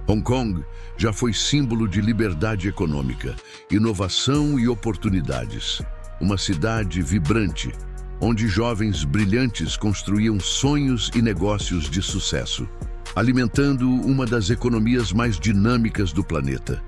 Hong Kong já foi símbolo de liberdade econômica, inovação e oportunidades. Uma cidade vibrante, onde jovens brilhantes construíam sonhos e negócios de sucesso, alimentando uma das economias mais dinâmicas do planeta.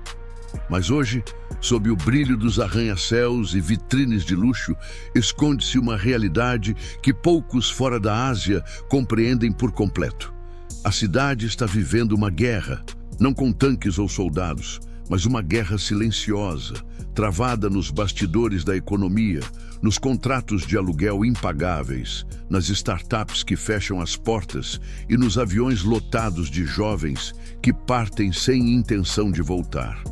Mas hoje, sob o brilho dos arranha-céus e vitrines de luxo, esconde-se uma realidade que poucos fora da Ásia compreendem por completo. A cidade está vivendo uma guerra, não com tanques ou soldados, mas uma guerra silenciosa, travada nos bastidores da economia, nos contratos de aluguel impagáveis, nas startups que fecham as portas e nos aviões lotados de jovens que partem sem intenção de voltar.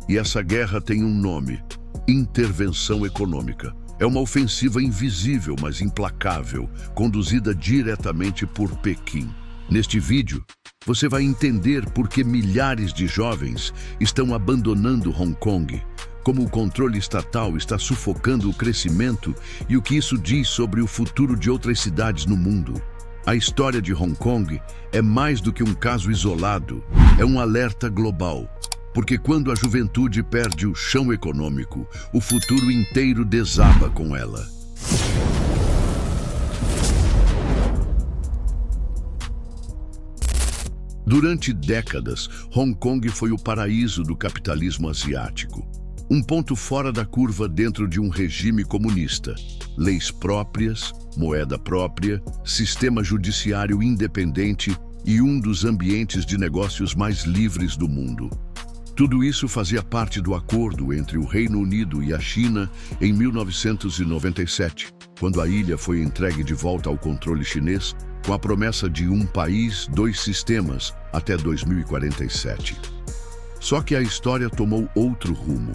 E essa guerra tem um nome: intervenção econômica. É uma ofensiva invisível, mas implacável, conduzida diretamente por Pequim. Neste vídeo, você vai entender por que milhares de jovens estão abandonando Hong Kong, como o controle estatal está sufocando o crescimento e o que isso diz sobre o futuro de outras cidades no mundo. A história de Hong Kong é mais do que um caso isolado, é um alerta global. Porque quando a juventude perde o chão econômico, o futuro inteiro desaba com ela. Durante décadas, Hong Kong foi o paraíso do capitalismo asiático. Um ponto fora da curva dentro de um regime comunista. Leis próprias, moeda própria, sistema judiciário independente e um dos ambientes de negócios mais livres do mundo. Tudo isso fazia parte do acordo entre o Reino Unido e a China em 1997, quando a ilha foi entregue de volta ao controle chinês, com a promessa de um país, dois sistemas, até 2047. Só que a história tomou outro rumo.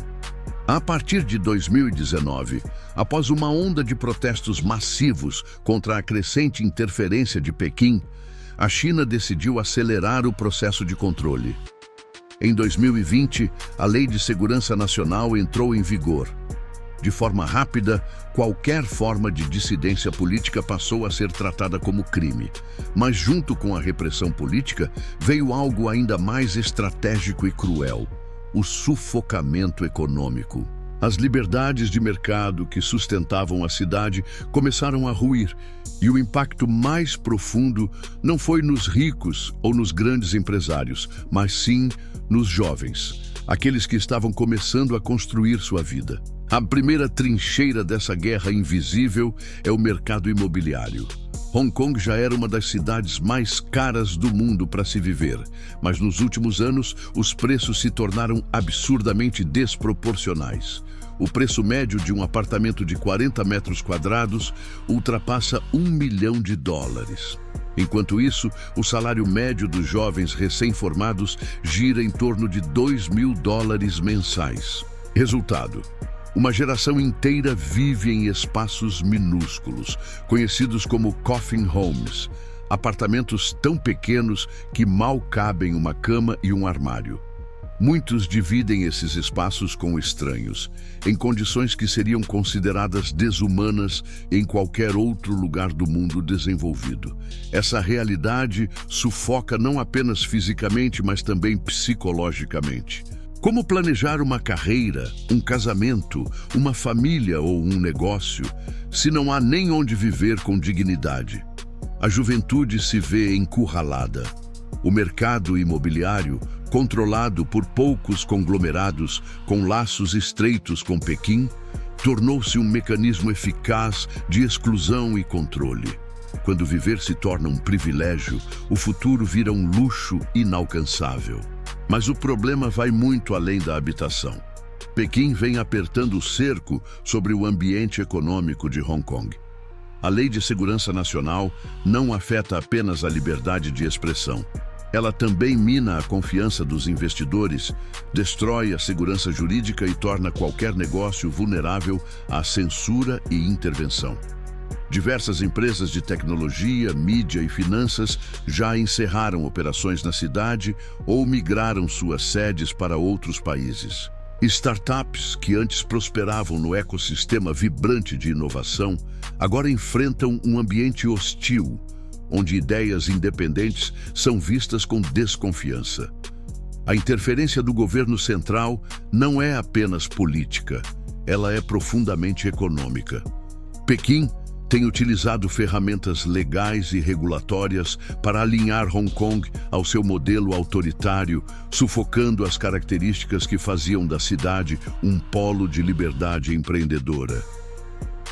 A partir de 2019, após uma onda de protestos massivos contra a crescente interferência de Pequim, a China decidiu acelerar o processo de controle. Em 2020, a Lei de Segurança Nacional entrou em vigor. De forma rápida, qualquer forma de dissidência política passou a ser tratada como crime. Mas junto com a repressão política, veio algo ainda mais estratégico e cruel: o sufocamento econômico. As liberdades de mercado que sustentavam a cidade começaram a ruir, e o impacto mais profundo não foi nos ricos ou nos grandes empresários, mas sim nos jovens, aqueles que estavam começando a construir sua vida. A primeira trincheira dessa guerra invisível é o mercado imobiliário. Hong Kong já era uma das cidades mais caras do mundo para se viver, mas nos últimos anos os preços se tornaram absurdamente desproporcionais. O preço médio de um apartamento de 40 metros quadrados ultrapassa $1 milhão. Enquanto isso, o salário médio dos jovens recém-formados gira em torno de $2.000 mensais. Resultado: uma geração inteira vive em espaços minúsculos, conhecidos como coffin homes, apartamentos tão pequenos que mal cabem uma cama e um armário. Muitos dividem esses espaços com estranhos, em condições que seriam consideradas desumanas em qualquer outro lugar do mundo desenvolvido. Essa realidade sufoca não apenas fisicamente, mas também psicologicamente. Como planejar uma carreira, um casamento, uma família ou um negócio, se não há nem onde viver com dignidade? A juventude se vê encurralada. O mercado imobiliário, controlado por poucos conglomerados com laços estreitos com Pequim, tornou-se um mecanismo eficaz de exclusão e controle. Quando viver se torna um privilégio, o futuro vira um luxo inalcançável. Mas o problema vai muito além da habitação. Pequim vem apertando o cerco sobre o ambiente econômico de Hong Kong. A Lei de Segurança Nacional não afeta apenas a liberdade de expressão. Ela também mina a confiança dos investidores, destrói a segurança jurídica e torna qualquer negócio vulnerável à censura e intervenção. Diversas empresas de tecnologia, mídia e finanças já encerraram operações na cidade ou migraram suas sedes para outros países. Startups que antes prosperavam no ecossistema vibrante de inovação, agora enfrentam um ambiente hostil, onde ideias independentes são vistas com desconfiança. A interferência do governo central não é apenas política, ela é profundamente econômica. Pequim tem utilizado ferramentas legais e regulatórias para alinhar Hong Kong ao seu modelo autoritário, sufocando as características que faziam da cidade um polo de liberdade empreendedora.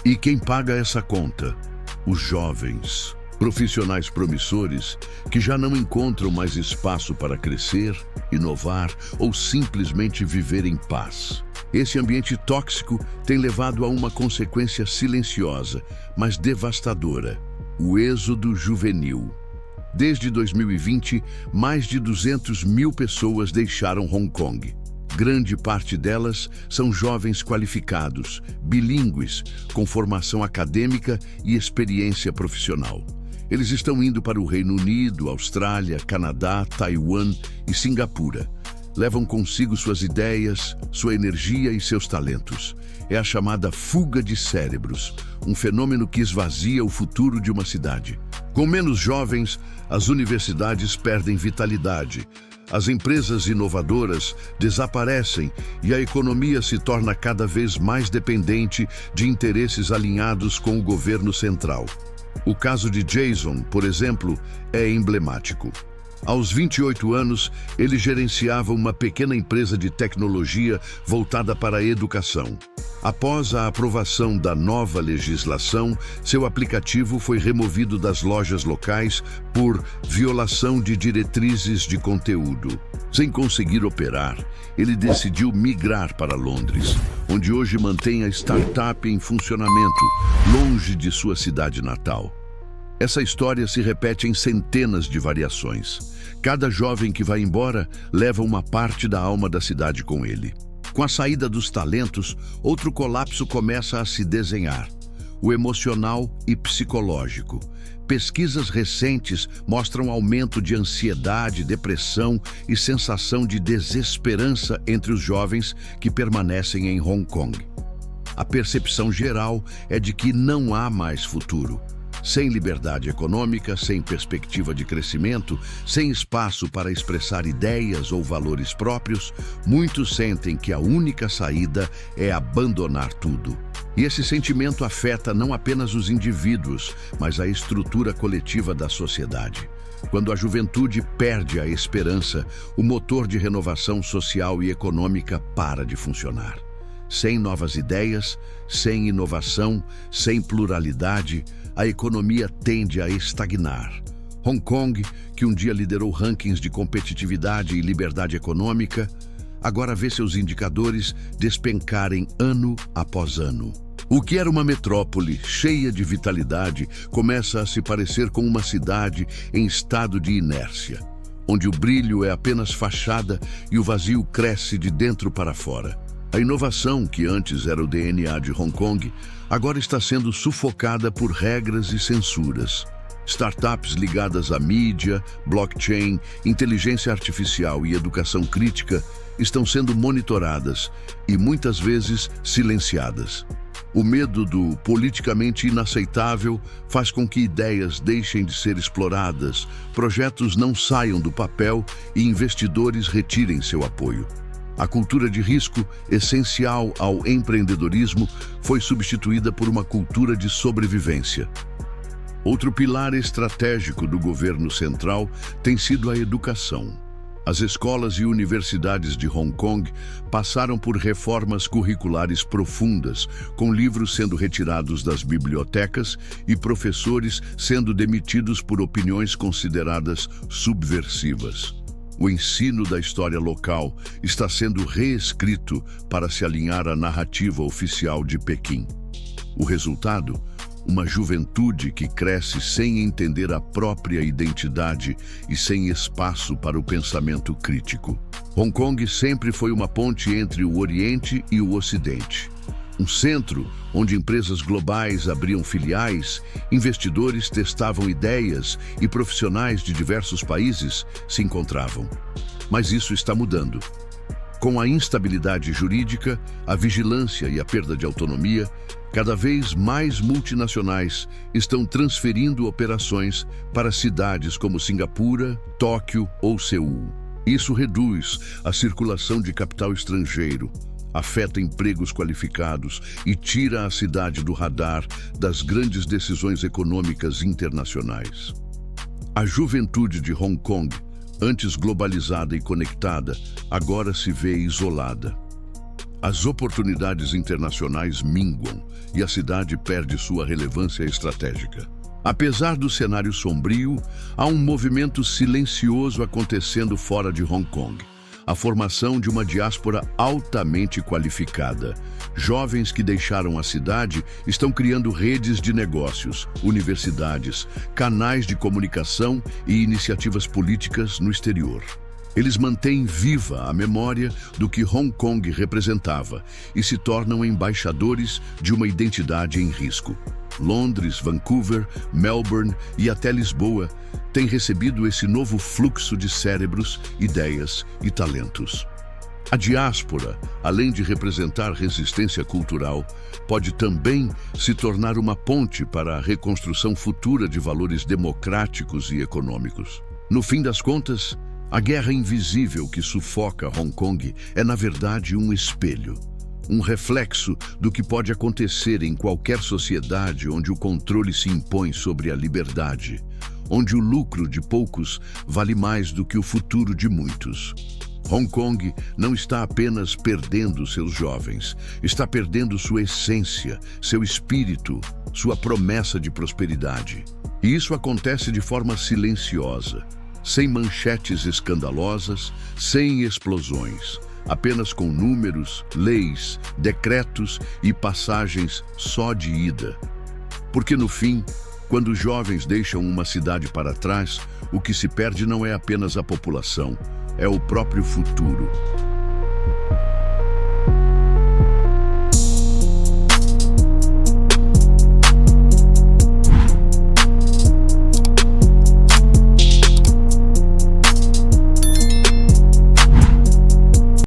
E quem paga essa conta? Os jovens, profissionais promissores que já não encontram mais espaço para crescer, inovar ou simplesmente viver em paz. Esse ambiente tóxico tem levado a uma consequência silenciosa, mas devastadora: o êxodo juvenil. Desde 2020, mais de 200 mil pessoas deixaram Hong Kong. Grande parte delas são jovens qualificados, bilíngues, com formação acadêmica e experiência profissional. Eles estão indo para o Reino Unido, Austrália, Canadá, Taiwan e Singapura. Levam consigo suas ideias, sua energia e seus talentos. É a chamada fuga de cérebros, um fenômeno que esvazia o futuro de uma cidade. Com menos jovens, as universidades perdem vitalidade, as empresas inovadoras desaparecem e a economia se torna cada vez mais dependente de interesses alinhados com o governo central. O caso de Jason, por exemplo, é emblemático. Aos 28 anos, ele gerenciava uma pequena empresa de tecnologia voltada para a educação. Após a aprovação da nova legislação, seu aplicativo foi removido das lojas locais por violação de diretrizes de conteúdo. Sem conseguir operar, ele decidiu migrar para Londres, onde hoje mantém a startup em funcionamento, longe de sua cidade natal. Essa história se repete em centenas de variações. Cada jovem que vai embora leva uma parte da alma da cidade com ele. Com a saída dos talentos, outro colapso começa a se desenhar: o emocional e psicológico. Pesquisas recentes mostram aumento de ansiedade, depressão e sensação de desesperança entre os jovens que permanecem em Hong Kong. A percepção geral é de que não há mais futuro. Sem liberdade econômica, sem perspectiva de crescimento, sem espaço para expressar ideias ou valores próprios, muitos sentem que a única saída é abandonar tudo. E esse sentimento afeta não apenas os indivíduos, mas a estrutura coletiva da sociedade. Quando a juventude perde a esperança, o motor de renovação social e econômica para de funcionar. Sem novas ideias, sem inovação, sem pluralidade, a economia tende a estagnar. Hong Kong, que um dia liderou rankings de competitividade e liberdade econômica, agora vê seus indicadores despencarem ano após ano. O que era uma metrópole cheia de vitalidade começa a se parecer com uma cidade em estado de inércia, onde o brilho é apenas fachada e o vazio cresce de dentro para fora. A inovação, que antes era o DNA de Hong Kong, agora está sendo sufocada por regras e censuras. Startups ligadas à mídia, blockchain, inteligência artificial e educação crítica estão sendo monitoradas e muitas vezes silenciadas. O medo do politicamente inaceitável faz com que ideias deixem de ser exploradas, projetos não saiam do papel e investidores retirem seu apoio. A cultura de risco, essencial ao empreendedorismo, foi substituída por uma cultura de sobrevivência. Outro pilar estratégico do governo central tem sido a educação. As escolas e universidades de Hong Kong passaram por reformas curriculares profundas, com livros sendo retirados das bibliotecas e professores sendo demitidos por opiniões consideradas subversivas. O ensino da história local está sendo reescrito para se alinhar à narrativa oficial de Pequim. O resultado? Uma juventude que cresce sem entender a própria identidade e sem espaço para o pensamento crítico. Hong Kong sempre foi uma ponte entre o Oriente e o Ocidente. Um centro onde empresas globais abriam filiais, investidores testavam ideias e profissionais de diversos países se encontravam. Mas isso está mudando. Com a instabilidade jurídica, a vigilância e a perda de autonomia, cada vez mais multinacionais estão transferindo operações para cidades como Singapura, Tóquio ou Seul. Isso reduz a circulação de capital estrangeiro, afeta empregos qualificados e tira a cidade do radar das grandes decisões econômicas internacionais. A juventude de Hong Kong, antes globalizada e conectada, agora se vê isolada. As oportunidades internacionais minguam e a cidade perde sua relevância estratégica. Apesar do cenário sombrio, há um movimento silencioso acontecendo fora de Hong Kong. A formação de uma diáspora altamente qualificada. Jovens que deixaram a cidade estão criando redes de negócios, universidades, canais de comunicação e iniciativas políticas no exterior. Eles mantêm viva a memória do que Hong Kong representava e se tornam embaixadores de uma identidade em risco. Londres, Vancouver, Melbourne e até Lisboa têm recebido esse novo fluxo de cérebros, ideias e talentos. A diáspora, além de representar resistência cultural, pode também se tornar uma ponte para a reconstrução futura de valores democráticos e econômicos. No fim das contas, a guerra invisível que sufoca Hong Kong é, na verdade, um espelho. Um reflexo do que pode acontecer em qualquer sociedade onde o controle se impõe sobre a liberdade, onde o lucro de poucos vale mais do que o futuro de muitos. Hong Kong não está apenas perdendo seus jovens, está perdendo sua essência, seu espírito, sua promessa de prosperidade. E isso acontece de forma silenciosa, sem manchetes escandalosas, sem explosões. Apenas com números, leis, decretos e passagens só de ida. Porque no fim, quando os jovens deixam uma cidade para trás, o que se perde não é apenas a população, é o próprio futuro.